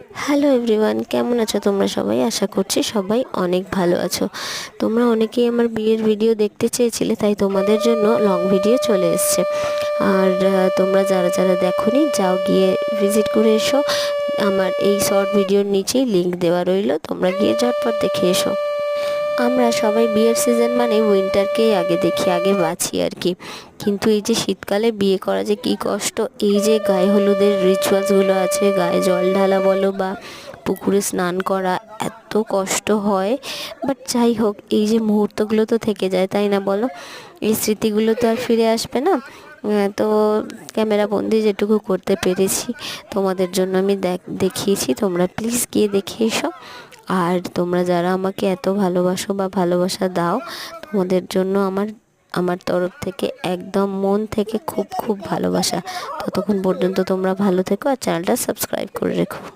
Hello everyone, কেমন আছো তোমরা সবাই? আশা করছি সবাই অনেক ভালো আছো। তোমরা অনেকেই আমার বিয়ের ভিডিও দেখতে চেয়েছিলে, তাই তোমাদের জন্য লং ভিডিও চলে এসছে। আর তোমরা যারা যারা দেখোনি, যাও গিয়ে ভিজিট করে এসো। আমার এই শর্ট ভিডিওর নিচেই লিংক দেওয়া রইলো, তোমরা গিয়ে ঝটপট দেখে এসো। আমরা সবাই বিয়ের সিজন মানে উইন্টারকেই আগে দেখি, আগে বাঁচি আর কি। কিন্তু এই যে শীতকালে বিয়ে করা যে কী কষ্ট! এই যে গায়ে হলুদের রিচুয়ালসগুলো আছে, গায়ে জল ঢালা বলো বা পুকুরে স্নান করা, এত কষ্ট হয়। বাট যাই হোক, এই যে মুহূর্তগুলো তো থেকে যায়, তাই না বলো? এই স্মৃতিগুলো তো আর ফিরে আসবে না। তো ক্যামেরা বন্দি যেটুকু করতে পেরেছি তোমাদের জন্য আমি দেখিয়েছি। তোমরা প্লিজ গিয়ে দেখে এসো। আর তোমরা যারা আমাকে এত ভালোবাসো বা ভালোবাসা দাও, তোমাদের জন্য আমার তরফ থেকে একদম মন থেকে খুব খুব ভালোবাসা। ততক্ষণ পর্যন্ত তোমরা ভালো থেকো আর চ্যানেলটা সাবস্ক্রাইব করে রেখো।